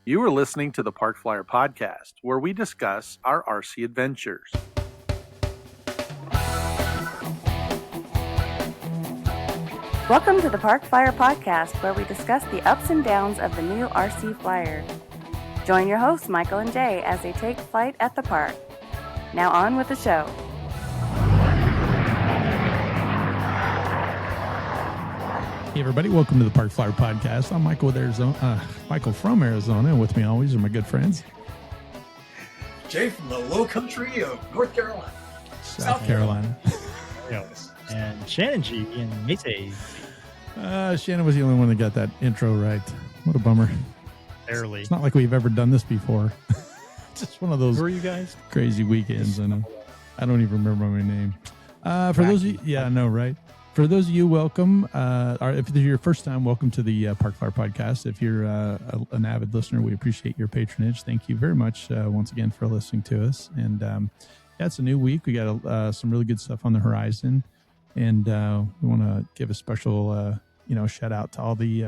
You are listening to the Park Flyer Podcast, where we discuss our RC adventures. Welcome to the Park Flyer Podcast, where we discuss the ups and downs of the new RC Flyer. Join your hosts, Michael and Jay, as they take flight at the park. Now on with the show. Hey everybody, welcome to the Park Flyer Podcast. I'm Michael from Arizona, and with me always are my good friends. Jay from the low country of North Carolina. South Carolina. And Shannon G in Mate. Shannon was the only one that got that intro right. What a bummer. Barely. It's not like we've ever done this before. Just one of those Who are you guys? crazy weekends. I don't even remember my name. For those of you, yeah, I know, right? For those of you, welcome. If this is your first time, welcome to the Park Flyer Podcast. If you're an avid listener, we appreciate your patronage. Thank you very much once again for listening to us. And it's a new week. We got some really good stuff on the horizon. And we want to give a special, shout out to all the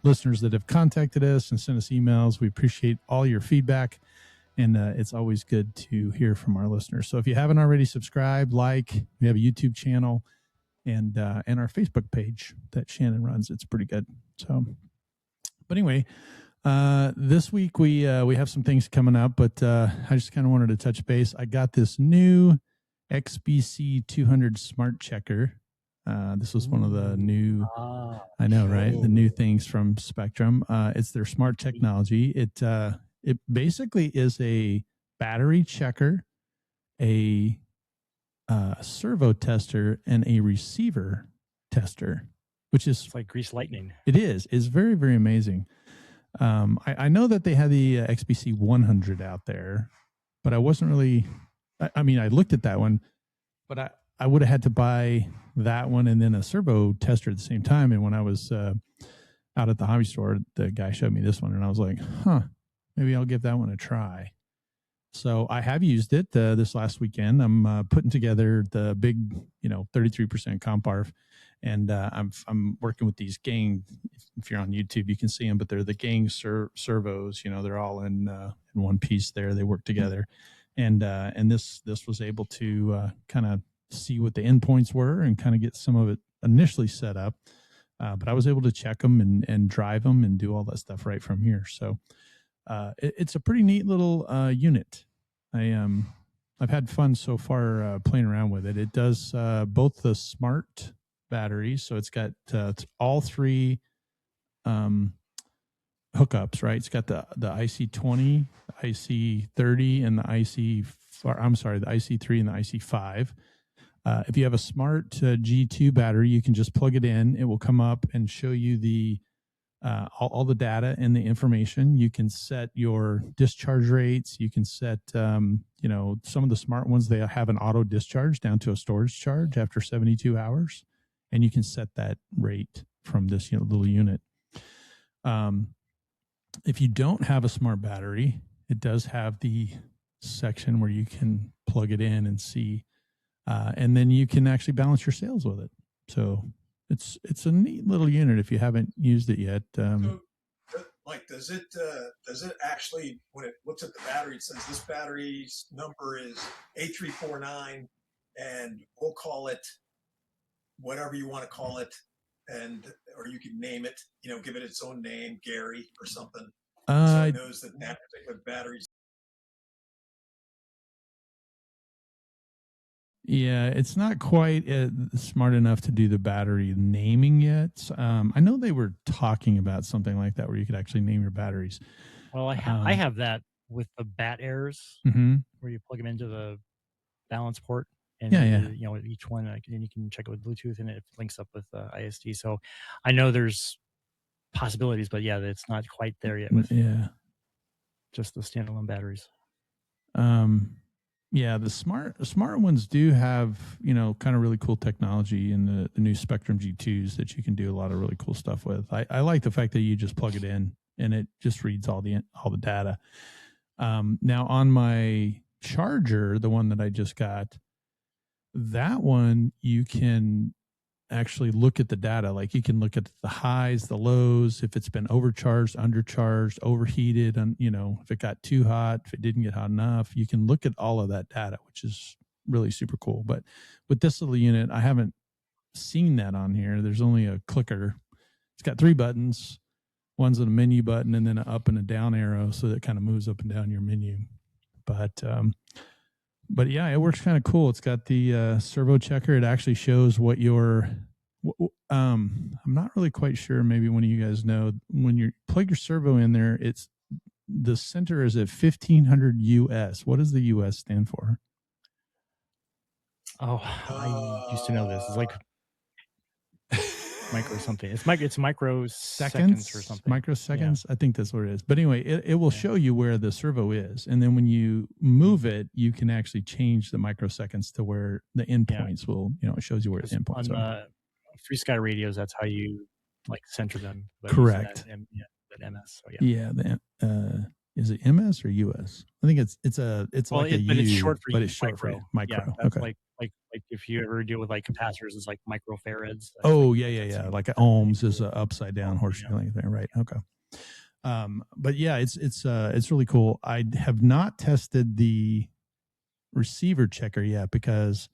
listeners that have contacted us and sent us emails. We appreciate all your feedback. And it's always good to hear from our listeners. So if you haven't already subscribed, we have a YouTube channel. And our Facebook page that Shannon runs. It's pretty good. So, but anyway, this week we have some things coming up, but I just kind of wanted to touch base. I got this new XBC200 smart checker. This was one of the new, I know, right? The new things from Spektrum. It's their smart technology. It basically is a battery checker, a servo tester, and a receiver tester, which is it's like grease lightning. It is. It's very, very amazing. I know that they had the XBC100 out there, but I wasn't really. I mean, I looked at that one, but I would have had to buy that one and then a servo tester at the same time. And when I was out at the hobby store, the guy showed me this one, and I was like, maybe I'll give that one a try. So I have used it this last weekend. I'm putting together the big, 33% comp ARF, and I'm working with these gang. If you're on YouTube, you can see them, but they're the gang servos. They're all in one piece there. They work together, and this was able to kind of see what the endpoints were and kind of get some of it initially set up. But I was able to check them and drive them and do all that stuff right from here. So. It's a pretty neat little unit. I've had fun so far playing around with it. It does both the smart batteries, so it's got all three hookups, right? It's got the IC20, the IC30, and the the IC3 and the IC5. If you have a smart G2 battery, you can just plug it in. It will come up and show you the all the data and the information. You can set your discharge rates. You can set, some of the smart ones, they have an auto discharge down to a storage charge after 72 hours. And you can set that rate from this little unit. If you don't have a smart battery, it does have the section where you can plug it in and see, and then you can actually balance your sales with it. So it's a neat little unit if you haven't used it yet. Does it actually, when it looks at the battery, it says this battery's number is A349, and we'll call it whatever you want to call it, or you can name it, give it its own name, Gary or something, so it knows that particular battery's. Yeah, it's not quite smart enough to do the battery naming yet. I know they were talking about something like that where you could actually name your batteries. Well, I have that with the bat airs, where you plug them into the balance port, and each one, and you can check it with Bluetooth, and it links up with ISD. So I know there's possibilities, but it's not quite there yet with just the standalone batteries. Yeah, the smart ones do have, kind of really cool technology in the new Spektrum G2s that you can do a lot of really cool stuff with. I like the fact that you just plug it in and it just reads all the data. Now on my charger, the one that I just got, that one you can actually look at the data. Like you can look at the highs, the lows, if it's been overcharged, undercharged, overheated, and if it got too hot, if it didn't get hot enough. You can look at all of that data, which is really super cool. But with this little unit, I haven't seen that on here. There's only a clicker. It's got 3 buttons. One's a menu button and then an up and a down arrow, so that kind of moves up and down your menu. But yeah, it works kind of cool. It's got the servo checker. It actually shows what your I'm not really quite sure. Maybe one of you guys know, when you plug your servo in there, it's the center is at 1500 US. What does the US stand for? Oh, I used to know this. It's like micro something. It's microseconds or something. Microseconds. Yeah. I think that's what it is. But anyway, it will show you where the servo is, and then when you move it, you can actually change the microseconds to where the endpoints will. It shows you where the endpoints are. Free Sky radios, that's how you center them. Correct. That MS. So yeah. Is it MS or US? I think it's like a U, but it's short for it's short for micro. Yeah, that's okay. Like if you ever deal with capacitors, it's like microfarads. Oh yeah. Like ohms is an upside down horseshoe length there, right? Okay. But yeah, it's really cool. I have not tested the receiver checker yet because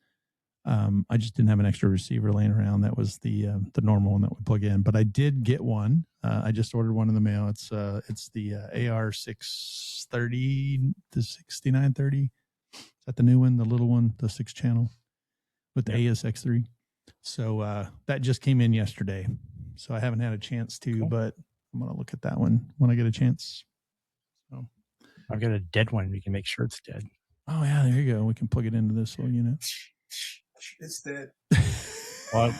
I just didn't have an extra receiver laying around. That was the normal one that we plug in. But I did get one. I just ordered one in the mail. It's the AR630 to 6930. Is that the new one, the little one, the 6-channel with the ASX3? So that just came in yesterday. So I haven't had a chance to, but I'm gonna look at that one when I get a chance. So I've got a dead one. We can make sure it's dead. Oh yeah, there you go. We can plug it into this little unit. It's dead. Well,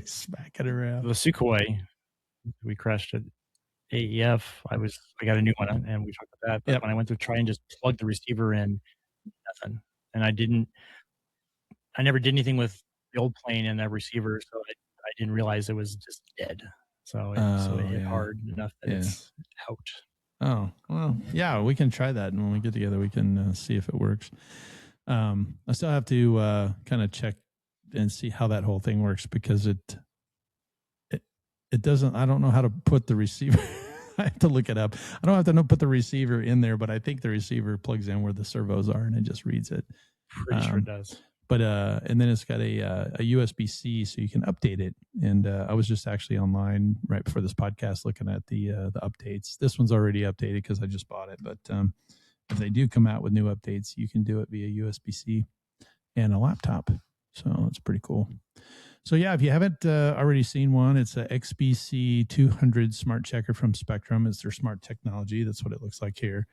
smack it around. The Sukhoi, we crashed at AEF. I got a new one, and we talked about that. But when I went to try and just plug the receiver in, nothing. And I never did anything with the old plane and that receiver, so I didn't realize it was just dead. So it hit hard enough that it's out. Oh, well, yeah, we can try that. And when we get together, we can see if it works. I still have to kind of check and see how that whole thing works, because it doesn't, I don't know how to put the receiver. I have to look it up. I don't have to put the receiver in there, but I think the receiver plugs in where the servos are and it just reads it. Pretty sure it does. But and then it's got a USB-C, so you can update it. And I was just actually online right before this podcast looking at the updates. This one's already updated because I just bought it. But if they do come out with new updates, you can do it via USB-C and a laptop. So it's pretty cool. So yeah, if you haven't already seen one, it's a XBC200 smart checker from Spektrum. It's their smart technology. That's what it looks like here.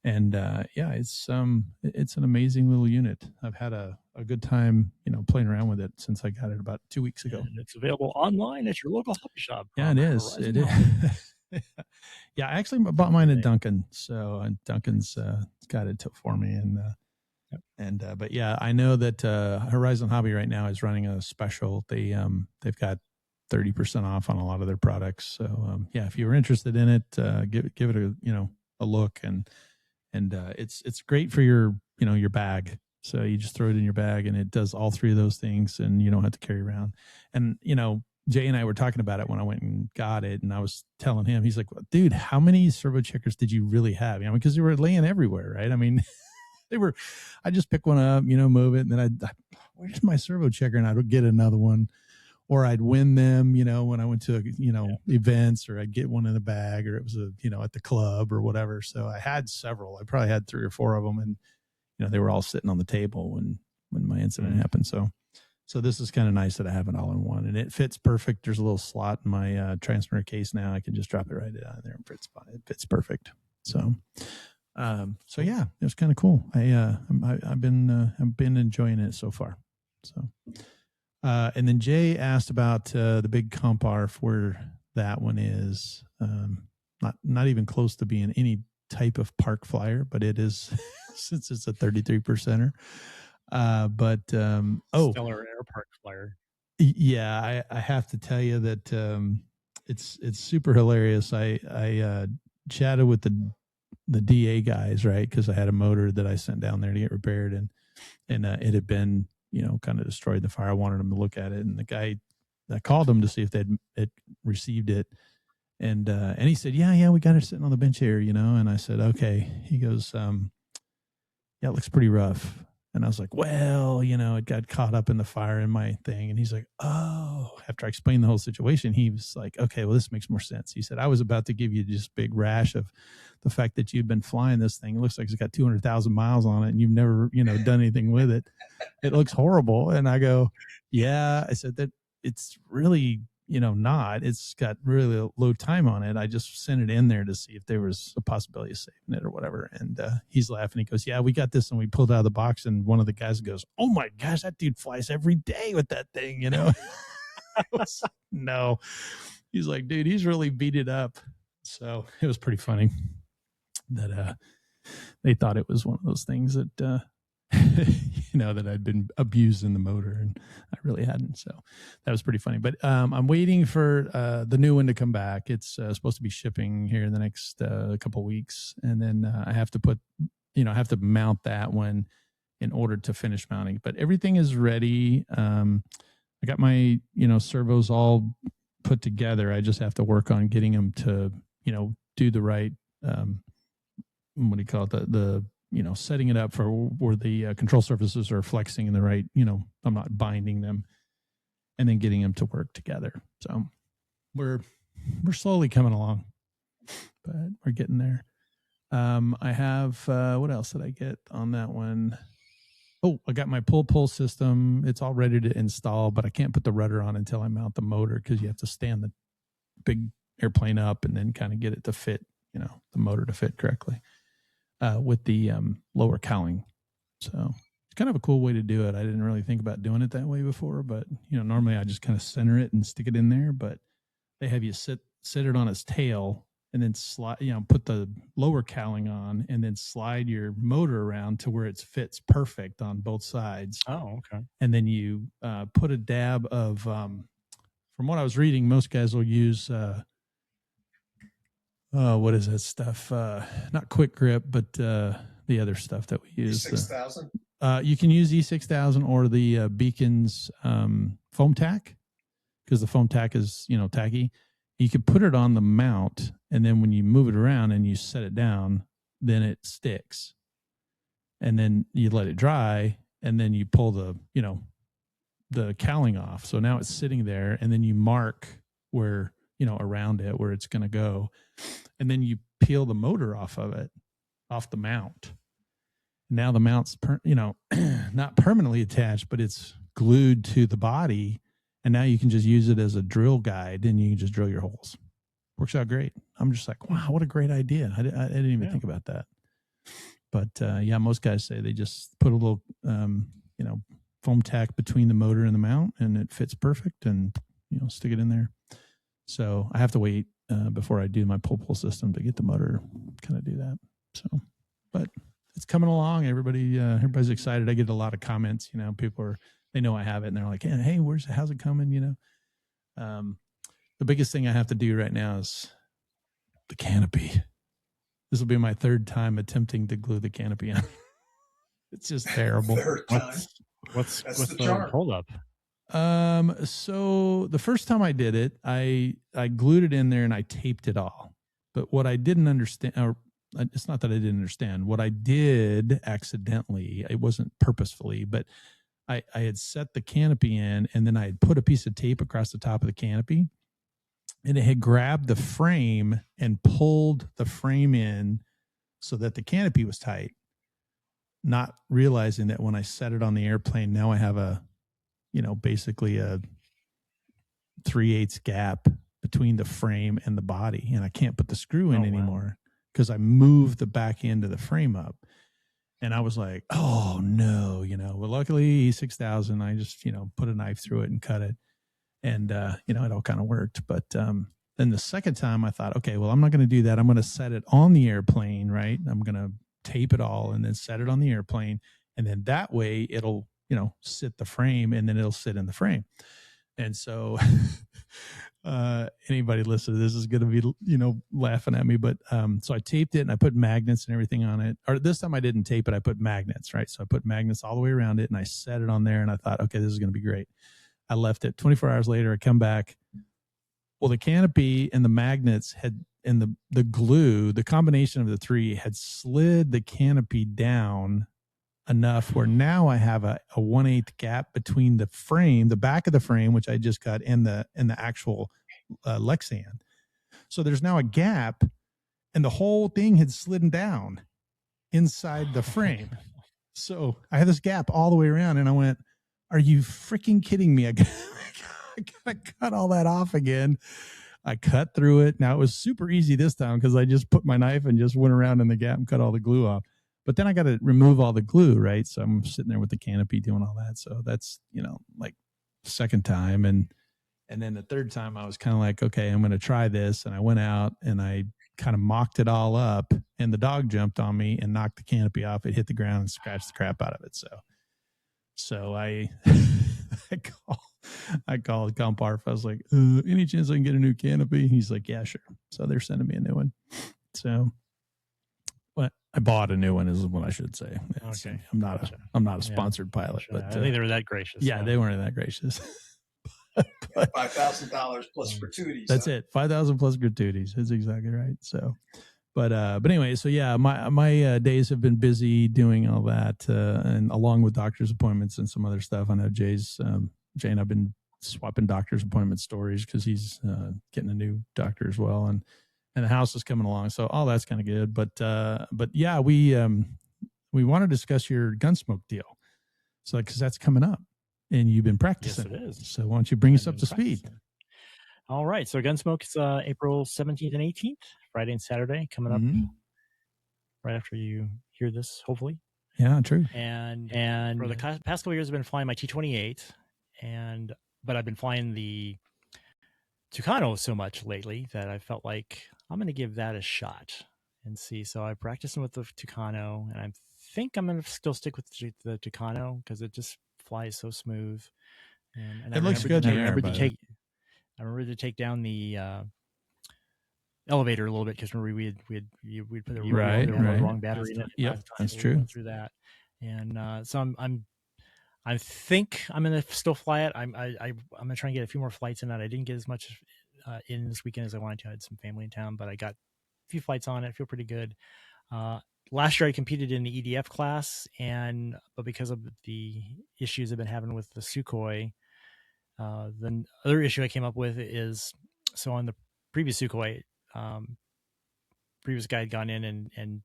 And it's an amazing little unit. I've had a good time, playing around with it since I got it about 2 weeks ago. And it's available online at your local hobby shop. Yeah, it is. It is. Yeah, I actually bought mine at Duncan. So Duncan's got it for me. But yeah, I know that Horizon Hobby right now is running a special. They've got 30% off on a lot of their products. So yeah, if you were interested in it, give it a look, and it's great for your your bag. So you just throw it in your bag and it does all 3 of those things, and you don't have to carry around. And Jay and I were talking about it when I went and got it, and I was telling him, he's like, dude, how many servo checkers did you really have? Because they were laying everywhere, right? I mean, I just pick one up, move it, and then where's my servo checker? And I'd get another one, or I'd win them, when I went to, events, or I'd get one in a bag, or it was at the club or whatever. So I had several. I probably had 3 or 4 of them, and they were all sitting on the table when my incident happened. So this is kind of nice that I have it all in one, and it fits perfect. There's a little slot in my transmitter case now. I can just drop it right down there and it fits perfect. So yeah, it was kind of cool. I've been enjoying it so far. So, and then Jay asked about the big comp ARF, where that one is. Not even close to being any type of park flyer, but it is since it's a 33%er. Stellar Air Park flyer. Yeah, I have to tell you that it's super hilarious. I chatted with the DA guys, right? Because I had a motor that I sent down there to get repaired, and it had been kind of destroyed in the fire. I wanted them to look at it, and the guy I called him to see if they'd received it. And he said, yeah, we got her sitting on the bench here, and I said, okay. He goes, yeah, it looks pretty rough. And I was like, well, it got caught up in the fire in my thing. And he's like, oh, after I explained the whole situation, he was like, okay, well, this makes more sense. He said, I was about to give you just big rash of the fact that you've been flying this thing. It looks like it's got 200,000 miles on it and you've never, done anything with it. It looks horrible. And I go, yeah, I said that it's really, not. It's got really low time on it. I just sent it in there to see if there was a possibility of saving it or whatever. And he's laughing. He goes, yeah, we got this. And we pulled it out of the box. And one of the guys goes, oh my gosh, that dude flies every day with that thing, I was like, no. He's like, dude, he's really beat it up. So it was pretty funny that they thought it was one of those things that that I'd been abused in the motor, and I really hadn't. So that was pretty funny. But I'm waiting for the new one to come back. It's supposed to be shipping here in the next couple weeks, and then I have to put, I have to mount that one in order to finish mounting. But everything is ready. I got my servos all put together. I just have to work on getting them to do the right what do you call it, the setting it up for where the control surfaces are flexing in the right, I'm not binding them, and then getting them to work together. So we're slowly coming along, but we're getting there. I have, what else did I get on that one? Oh, I got my pull system. It's all ready to install, but I can't put the rudder on until I mount the motor, because you have to stand the big airplane up and then kind of get it to fit, the motor to fit correctly. With the lower cowling. So it's kind of a cool way to do it. I didn't really think about doing it that way before, but normally I just kind of center it and stick it in there, but they have you sit it on its tail and then slide, put the lower cowling on and then slide your motor around to where it fits perfect on both sides. Oh, okay. And then you put a dab of, from what I was reading, most guys will use, what is that stuff? Not Quick Grip, but the other stuff that we use. E6000? You can use E6000 or the Beacons foam tack, because the foam tack is, tacky. You could put it on the mount, and then when you move it around and you set it down, then it sticks. And then you let it dry, and then you pull the, the cowling off. So now it's sitting there, and then you mark where, around it where it's going to go. And then you peel the motor off of it, off the mount. Now the mount's, not permanently attached, but it's glued to the body. And now you can just use it as a drill guide, and you can just drill your holes. Works out great. I'm just like, wow, what a great idea. I didn't even think about that. But yeah, most guys say they just put a little, foam tack between the motor and the mount, and it fits perfect, and, stick it in there. So I have to wait before I do my pull system to get the motor, kind of do that. So, but it's coming along. Everybody's excited. I get a lot of comments, people they know I have it, and they're like, hey, how's it coming? The biggest thing I have to do right now is the canopy. This will be my third time attempting to glue the canopy on. It's just terrible. Third time. What's the hold up? So the first time I did it, I glued it in there and I taped it all. But what I didn't understand, or it's not that I didn't understand, what I did accidentally, it wasn't purposefully, but I had set the canopy in, and then I had put a piece of tape across the top of the canopy, and it had grabbed the frame and pulled the frame in so that the canopy was tight, not realizing that when I set it on the airplane, now I have a, basically a 3/8 gap between the frame and the body, and I can't put the screw in anymore because I moved the back end of the frame up. And I was like, oh no, well, luckily E6000, I just, put a knife through it and cut it, and, it all kind of worked. But, then the second time I thought, okay, well, I'm not going to do that. I'm going to set it on the airplane, right? I'm going to tape it all and then set it on the airplane. And then that way it'll, sit the frame, and then it'll sit in the frame. And so, anybody listening to this is going to be, laughing at me, but, so I taped it and I put magnets and everything on it. Or this time I didn't tape it. I put magnets, right? So I put magnets all the way around it, and I set it on there, and I thought, okay, this is going to be great. I left it. 24 hours later, I come back. Well, the canopy and the magnets and the glue, the combination of the three had slid the canopy down enough where now I have a 1/8 gap between the frame, the back of the frame, which I just got, and the actual Lexan. So there's now a gap, and the whole thing had slid down inside the frame. So I had this gap all the way around, and I went, "Are you freaking kidding me? I gotta cut all that off again." I cut through it. Now it was super easy this time because I just put my knife and just went around in the gap and cut all the glue off. But then I got to remove all the glue, right? So I'm sitting there with the canopy doing all that. So that's, like second time. And then the third time I was kind of like, okay, I'm going to try this. And I went out and I kind of mocked it all up, and the dog jumped on me and knocked the canopy off. It hit the ground and scratched the crap out of it. So I I called Comparf. I was like, any chance I can get a new canopy? He's like, yeah, sure. So they're sending me a new one. So I bought a new one is what I should say. Okay. I'm not a sponsored pilot, but I think they were that gracious. Yeah, they weren't that gracious. $5,000 plus gratuities. That's it. 5,000 plus gratuities. That's exactly right. So, but anyway, so yeah, my days have been busy doing all that, and along with doctor's appointments and some other stuff. I know Jay and I've been swapping doctor's appointment stories because he's getting a new doctor as well, and the house is coming along, so all that's kind of good. But yeah, we want to discuss your Gunsmoke deal, so because that's coming up, and you've been practicing. Yes, it is. So why don't you bring us up to speed? All right, so Gunsmoke is April 17th and 18th, Friday and Saturday, coming up right after you hear this, hopefully. Yeah, true. And for the past couple of years, I've been flying my T-28, but I've been flying the Tucano so much lately that I felt like I'm going to give that a shot and see. So I practiced with the Tucano, and I think I'm going to still stick with the Tucano because it just flies so smooth. And it looks good. I remember to take down the elevator a little bit because remember we'd put the wrong battery in it. Yep, that's true. Went through that, and so I think I'm gonna still fly it. I'm gonna try and get a few more flights in that. I didn't get as much in this weekend as I wanted to. I had some family in town, but I got a few flights on it. I feel pretty good. Last year I competed in the EDF class, but because of the issues I've been having with the Sukhoi, the other issue I came up with is so on the previous Sukhoi, previous guy had gone in and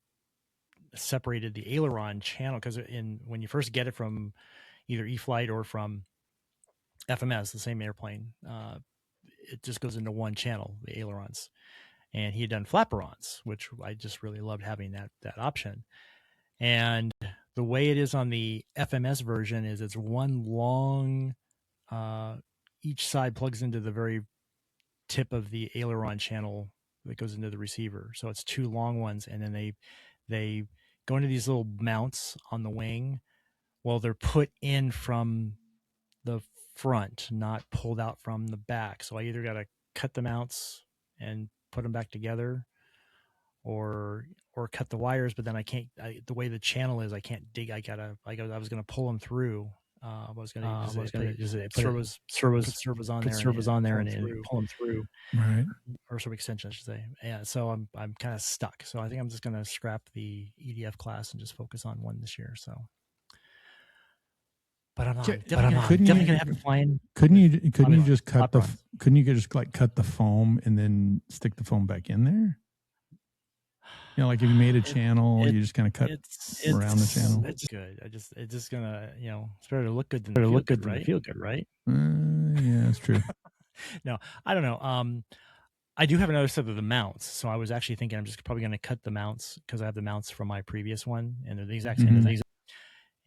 separated the aileron channel because when you first get it from either E-flite or from FMS, the same airplane, it just goes into one channel, the ailerons. And he had done flaperons, which I just really loved having that option. And the way it is on the FMS version is it's one long, each side plugs into the very tip of the aileron channel that goes into the receiver. So it's two long ones, and then they go into these little mounts on the wing. Well, they're put in from the front, not pulled out from the back. So I either got to cut the mounts and put them back together, or cut the wires. But then I can't. The way the channel is, I can't dig. I was going to pull them through. I was going to put servos on there and pull them through. Right. Or servo extension, I should say. Yeah. So I'm kind of stuck. So I think I'm just going to scrap the EDF class and just focus on one this year. So. But I'm definitely going to have to flying. Couldn't you just cut the foam and then stick the foam back in there? Like if you made a channel, you just kind of cut around the channel. It's good. It's just gonna, it's better to look good than to feel good, right? Yeah, that's true. No, I don't know. I do have another set of the mounts, so I was actually thinking I'm just probably going to cut the mounts because I have the mounts from my previous one, and they're the exact same things.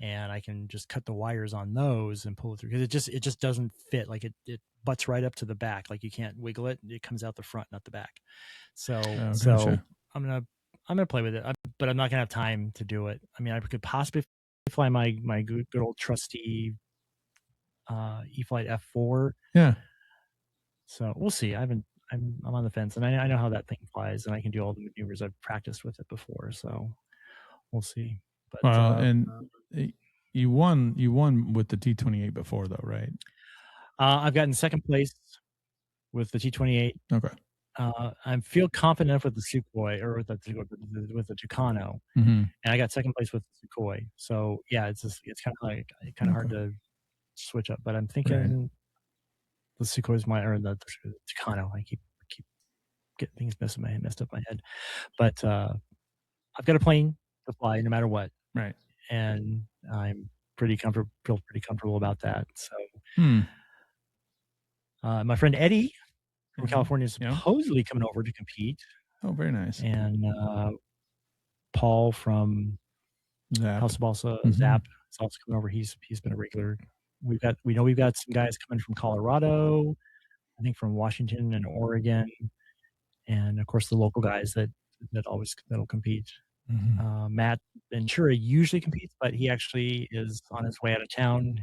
And I can just cut the wires on those and pull it through because it just doesn't fit. Like it butts right up to the back. Like you can't wiggle it. It comes out the front, not the back. So gotcha. I'm gonna play with it, but I'm not gonna have time to do it. I mean, I could possibly fly my good old trusty E-flite F4. Yeah. So we'll see. I'm on the fence, and I know how that thing flies, and I can do all the maneuvers. I've practiced with it before, so we'll see. But, and you won with the T-28 before, though, right? I've gotten second place with the T-28. Okay. I feel confident enough with the Sukhoi or with the Tucano, mm-hmm. and I got second place with the Sukhoi. So yeah, it's kind of hard to switch up. But I'm thinking the Sukhoi is the Tucano. I keep getting things messed up my head. But I've got a plane to fly no matter what. Right. And I'm feel pretty comfortable about that. So my friend Eddie from California is supposedly coming over to compete. Oh, very nice. And Paul from House of Balsa, Zap, is also coming over. He's been a regular. We've got some guys coming from Colorado, I think from Washington and Oregon, and of course the local guys that'll compete. Matt Ventura usually competes, but he actually is on his way out of town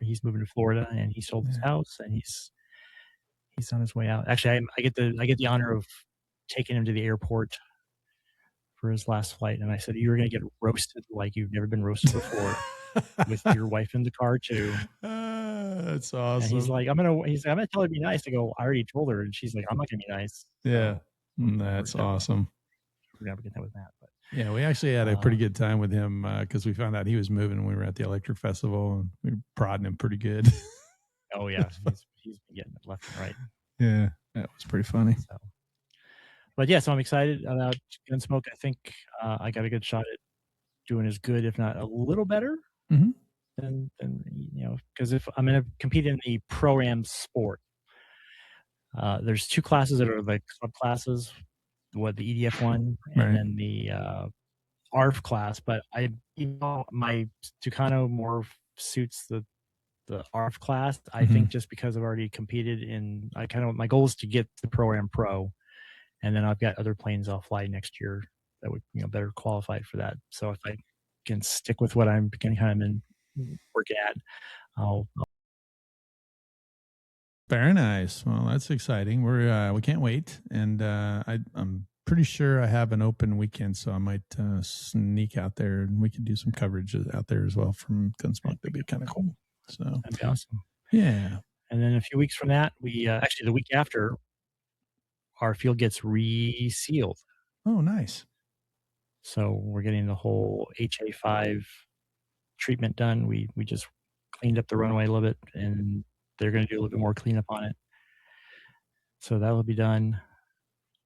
he's moving to Florida, and he sold his house, and he's on his way out. Actually, I get the honor of taking him to the airport for his last flight, and I said, "You're going to get roasted like you've never been roasted before." With your wife in the car too. That's awesome. And he's like, I'm gonna tell her to be nice. I go, I already told her, and she's like, I'm not gonna be nice. Yeah, that's awesome. We're never get that with Matt, but yeah, we actually had a pretty good time with him because we found out he was moving when we were at the Electric Festival, and we were prodding him pretty good. Oh yeah, he's been getting it left and right. Yeah, that was pretty funny. So, but yeah, so I'm excited about Gunsmoke. I think I got a good shot at doing as good, if not a little better. Than because if I'm going to compete in the Pro-Am sport, there's two classes that are the club classes, the EDF one, and then the ARF class. But my Tucano more suits the ARF class. I think just because I've already competed in, my goal is to get the Pro-Am Pro, and then I've got other planes I'll fly next year that would better qualify for that. So if I can stick with what I'm kind of working at, I'll. Very nice. Well, that's exciting. We can't wait, and I'm pretty sure I have an open weekend, so I might sneak out there, and we can do some coverage out there as well from Gunsmoke. That'd be kind of cool. So that'd be awesome. Yeah. And then a few weeks from that, we actually the week after, our field gets resealed. Oh, nice. So we're getting the whole HA5 treatment done. We just cleaned up the runway a little bit, and they're going to do a little bit more cleanup on it. So that will be done.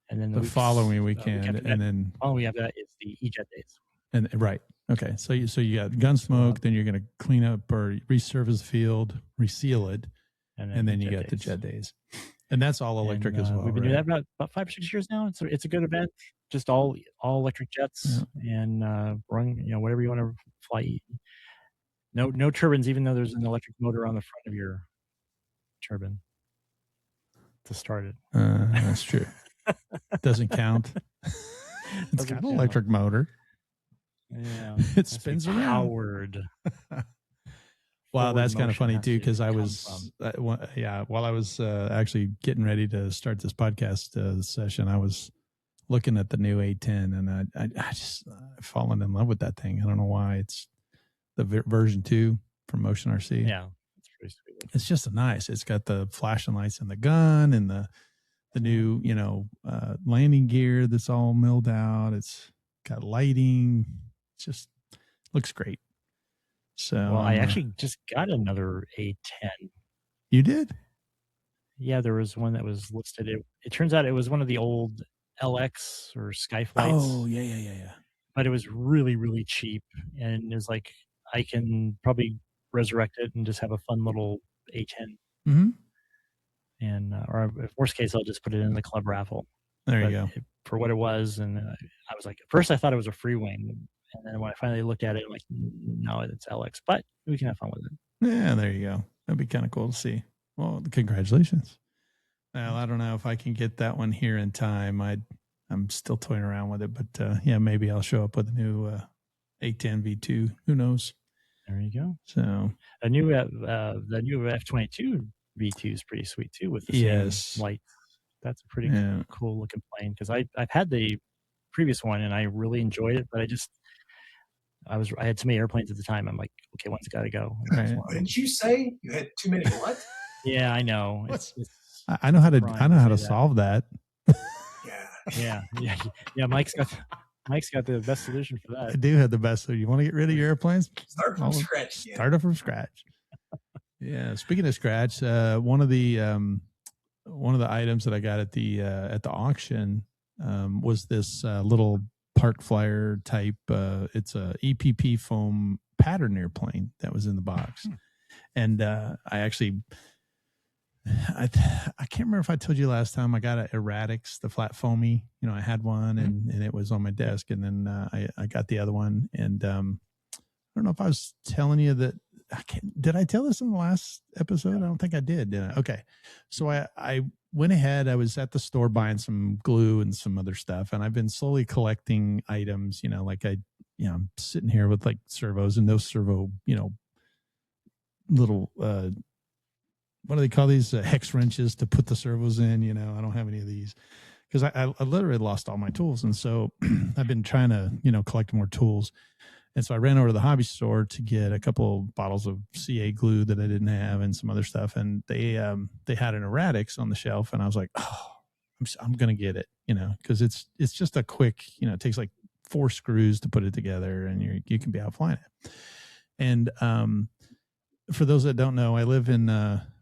And then the following weekend, and then following after that is the E-Jet days. And right, okay. So you got Gunsmoke, then you're going to clean up or resurface the field, reseal it, and then you got the Jet days, and that's all electric as well. We've been doing that about 5 or 6 years now. It's a good event. Just all electric jets, and run whatever you want to fly. No turbines, even though there's an electric motor on the front of your turbine to start it. That's true. Doesn't count. It's got an electric motor. Yeah, it spins around. Powered. Wow, that's kind of funny too, because I was while I was actually getting ready to start this podcast session, I was looking at the new A10, and I just fallen in love with that thing. I don't know why. It's the version 2 from Motion RC. Yeah, it's pretty sweet. It's just nice. It's got the flashing lights in the gun and the new landing gear that's all milled out. It's got lighting. It just looks great. So I actually just got another A10. You did? Yeah, there was one that was listed. It turns out it was one of the old LX or Skyflights. Oh, yeah. But it was really, really cheap, and it was like I can probably resurrect it and just have a fun little A10. Mm-hmm. And or if worst case, I'll just put it in the club raffle. There you go. For what it was, and I was like, at first I thought it was a free wing, and then when I finally looked at it, I'm like, no, it's LX, but we can have fun with it. Yeah, there you go. That'd be kind of cool to see. Well, congratulations. Well, I don't know if I can get that one here in time. I'm still toying around with it, but maybe I'll show up with a new A10 V2. Who knows? There you go. So the new F-22 V2 is pretty sweet too, with the same light. That's a pretty cool looking plane, because I've had the previous one and I really enjoyed it, but I had too many airplanes at the time. I'm like, okay, one's got to go. Right. Didn't you say you had too many what? Yeah, I know. I know how to solve that. Yeah. Mike's got the best solution for that. I do have the best. So you want to get rid of your airplanes? Start from scratch. Start it from scratch. Yeah. Speaking of scratch, one of the items that I got at the auction was this little Park Flyer type. It's a EPP foam pattern airplane that was in the box, and I can't remember if I told you last time I got an Erratics, the flat foamy. I had one and it was on my desk, and then I got the other one, and I don't know if I was telling you that. Did I tell this in the last episode? I don't think I did I? Okay. So I went ahead. I was at the store buying some glue and some other stuff, and I've been slowly collecting items, like I'm sitting here with like servos, and those servo, little, what do they call these? Hex wrenches to put the servos in. I don't have any of these because I literally lost all my tools. And so I've been trying to, collect more tools. And so I ran over to the hobby store to get a couple of bottles of CA glue that I didn't have and some other stuff. And they had an Erratics on the shelf, and I was like, oh, I'm going to get it, because it's just a quick, it takes like 4 screws to put it together, and you can be out flying it. And for those that don't know, I live in,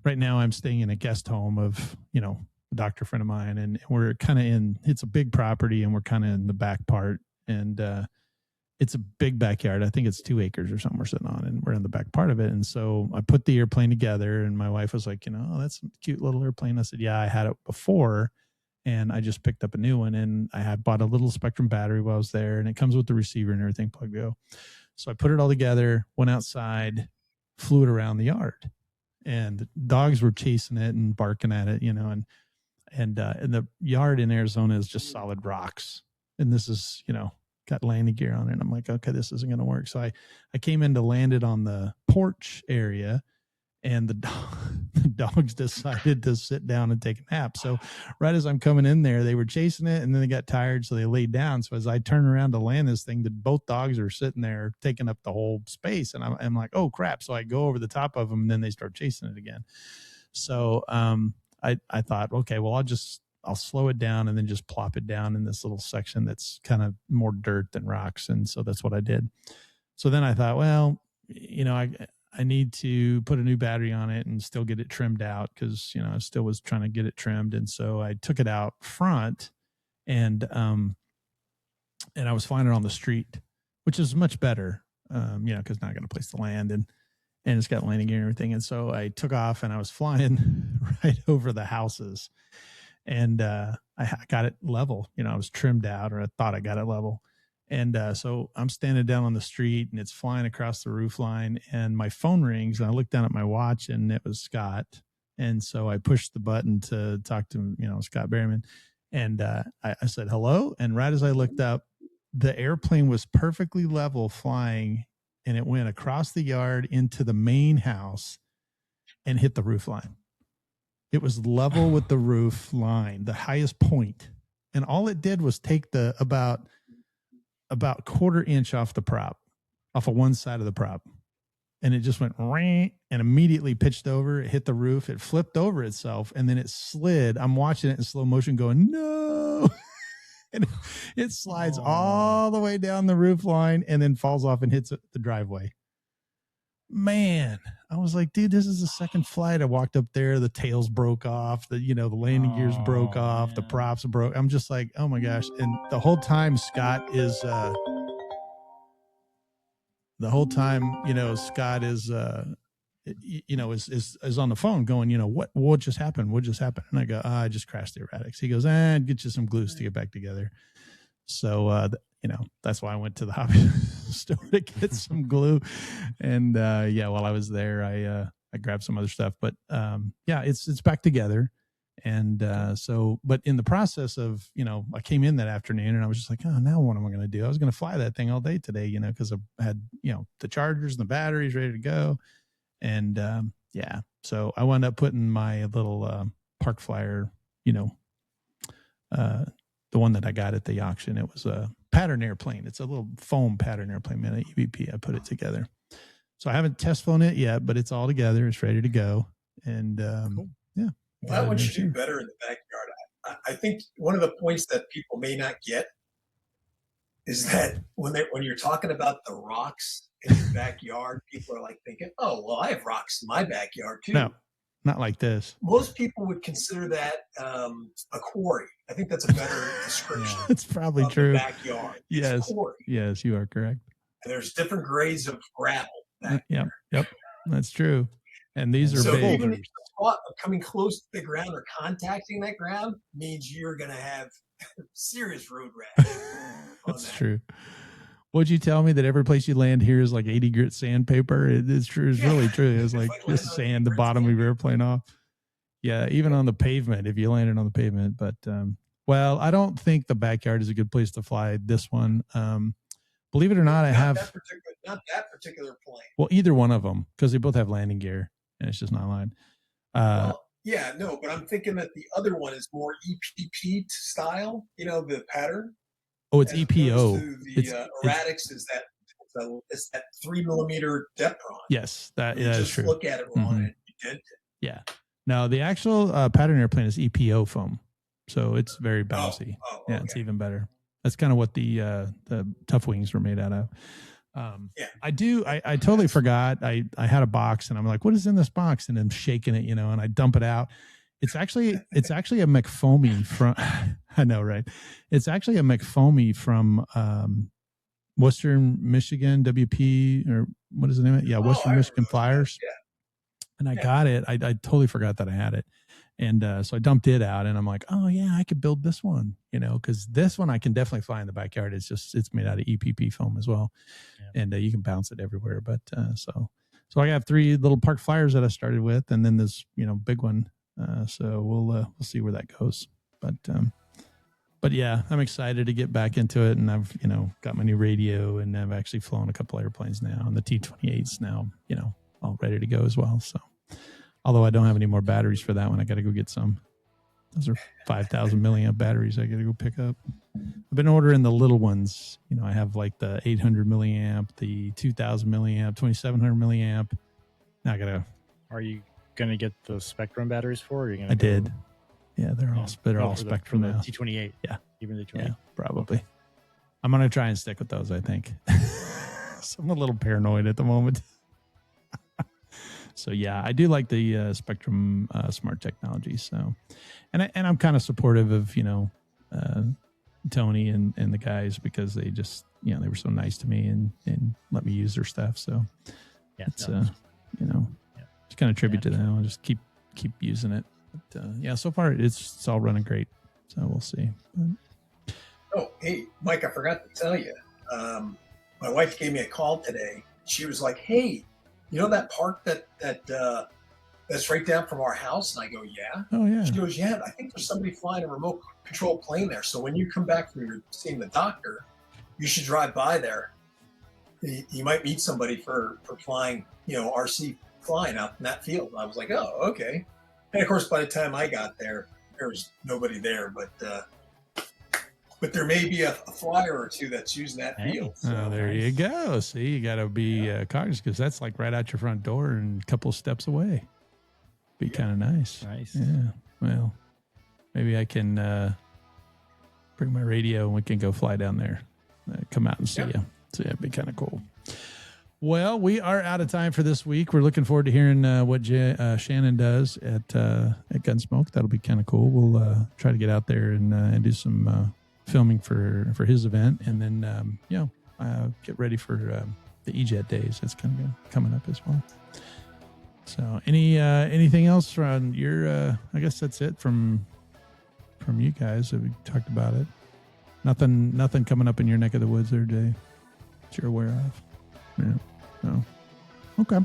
right now I'm staying in a guest home of, a doctor friend of mine, and we're kind of it's a big property, and we're kind of in the back part, and it's a big backyard. I think it's 2 acres or something we're sitting on, and we're in the back part of it. And so I put the airplane together, and my wife was like, oh, that's a cute little airplane. I said, yeah, I had it before, and I just picked up a new one. And I had bought a little Spektrum battery while I was there, and it comes with the receiver and everything plugged go. So I put it all together, went outside, flew it around the yard, and dogs were chasing it and barking at it, and the yard in Arizona is just solid rocks. And this is, got landing gear on it. And I'm like, okay, this isn't going to work. So I came in to land it on the porch area, and the dogs decided to sit down and take a nap. So right as I'm coming in there, they were chasing it, and then they got tired, so they laid down. So as I turn around to land this thing, both dogs are sitting there taking up the whole space. And I'm like, oh crap. So I go over the top of them, and then they start chasing it again. So I thought, okay, well, I'll slow it down and then just plop it down in this little section that's kind of more dirt than rocks. And so that's what I did. So then I thought, well, I need to put a new battery on it and still get it trimmed out, because, I still was trying to get it trimmed. And so I took it out front, and I was flying it on the street, which is much better, because now I got a place to land, and it's got landing gear and everything. And so I took off, and I was flying right over the houses. And I got it level, I was trimmed out, or I thought I got it level. And so I'm standing down on the street, and it's flying across the roof line, and my phone rings, and I look down at my watch, and it was Scott. And so I pushed the button to talk to, Scott Berryman. And I said, hello. And right as I looked up, the airplane was perfectly level flying, and it went across the yard into the main house and hit the roof line. It was level with the roof line, the highest point. And all it did was take the about 1/4 inch off the prop, off of one side of the prop. And it just went ring and immediately pitched over. It hit the roof. It flipped over itself, and then it slid. I'm watching it in slow motion going, no. And it slides all the way down the roof line and then falls off and hits the driveway. Man, I was like, dude, this is the second flight. I walked up there, the tails broke off, the landing gears broke off, the props broke. I'm just like, oh my gosh. And the whole time Scott is is on the phone going, what just happened? What just happened? And I go, I just crashed the Erratics. He goes, get you some glues to get back together. So, that's why I went to the hobby store to get some glue. And, while I was there, I grabbed some other stuff, but, it's back together. And, but in the process of, I came in that afternoon, and I was just like, oh, now what am I going to do? I was going to fly that thing all day today, cause I had, the chargers and the batteries ready to go. And, so I wound up putting my little, Park Flyer, the one that I got at the auction. It was a pattern airplane. It's a little foam pattern airplane, man, at EVP. I put it together. So I haven't test flown it yet, but it's all together. It's ready to go. And Cool. yeah. Well, that one should do better in the backyard. I think one of the points that people may not get is that when you're talking about the rocks in your backyard, people are like thinking, "Oh, well, I have rocks in my backyard too." No, not like this. Most people would consider that a quarry. I think that's a better description. It's probably of true. The backyard. Yes. It's a quarry. Yes, you are correct. And there's different grades of gravel. Yep. That's true. And these are big. Even if the thought of coming close to the ground or contacting that ground means you're going to have serious road rash. That's true. Would you tell me that every place you land here is like 80 grit sandpaper? It's true. It's really true. It's like just sand the bottom of your airplane off. Yeah, even on the pavement, if you landed on the pavement. But, well, I don't think the backyard is a good place to fly this one. Believe it or not, not that particular plane. Well, either one of them, because they both have landing gear, and it's just not allowed. But I'm thinking that the other one is more EPP style, the pattern. Oh, it's EPO. The erratics is that it's that 3 millimeter Depron. Yes, that is true. Just look at it wrong and you dent it. Yeah. No, the actual pattern airplane is EPO foam, so it's very bouncy. Yeah, it's even better. That's kind of what the Tough Wings were made out of. I totally forgot. I had a box and I'm like, what is in this box? And I'm shaking it, and I dump it out. It's actually a McFoamy from, I know, right? It's actually a McFoamy from Western Michigan WP, or what is the name of it? Yeah, Western Michigan Flyers. Yeah. And I got it. I totally forgot that I had it. And so I dumped it out and I'm like, oh yeah, I could build this one, because this one I can definitely fly in the backyard. It's made out of EPP foam as well. Yeah. And you can bounce it everywhere. But so I have 3 little Park Flyers that I started with, and then this, big one. So we'll see where that goes. But yeah, I'm excited to get back into it. And I've, got my new radio, and I've actually flown a couple airplanes now, and the T-28's now, all ready to go as well. So, although I don't have any more batteries for that one, I got to go get some. Those are 5,000 milliamp batteries I got to go pick up. I've been ordering the little ones. I have like the 800 milliamp, the 2,000 milliamp, 2,700 milliamp. Now I got to. Are you going to get the Spektrum batteries for? Or are you gonna did. Yeah, they're all Spektrum now. T28. Yeah. Even the T28. Yeah, probably. I'm going to try and stick with those, I think. So I'm a little paranoid at the moment. So yeah, I do like the Spektrum smart technology. So, and I'm kind of supportive of Tony and the guys, because they just they were so nice to me and let me use their stuff. So yeah, it's just kind of tribute to them. I'll just keep using it. But so far it's all running great. So we'll see. But, oh, hey, Mike, I forgot to tell you. My wife gave me a call today. She was like, "Hey, you know that park that's right down from our house?" And I go, "Yeah." Oh yeah. She goes, "Yeah, I think there's somebody flying a remote control plane there. So when you come back from seeing the doctor, you should drive by there. You might meet somebody for flying, RC flying out in that field." And I was like, "Oh, okay." And of course, by the time I got there, there was nobody there, but there may be a flyer or two that's using that field. So. Oh, there you go. See, you got to be cognizant, because that's like right out your front door and a couple of steps away. Be kind of nice. Nice. Yeah. Well, maybe I can bring my radio and we can go fly down there. Come out and see you. So yeah, it'd be kind of cool. Well, we are out of time for this week. We're looking forward to hearing what Shannon does at Gunsmoke. That'll be kind of cool. We'll try to get out there and do some filming for his event, and then get ready for the EJet days. That's kind of coming up as well. So anything else from your I guess that's it from you guys that we talked about it. Nothing coming up in your neck of the woods there, Jay, that you're aware of? Yeah. No. Okay.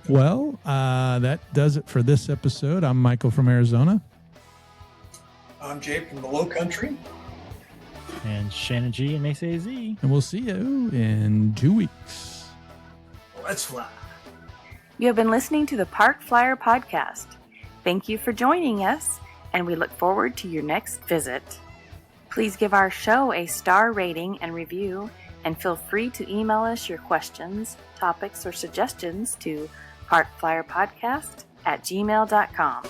Well, that does it for this episode. I'm Michael from Arizona. I'm Jay from the Low Country. And Shannon G and Mesa AZ. And we'll see you in 2 weeks. Let's fly. You have been listening to the Park Flyer Podcast. Thank you for joining us, and we look forward to your next visit. Please give our show a star rating and review, and feel free to email us your questions, topics, or suggestions to parkflyerpodcast at gmail.com.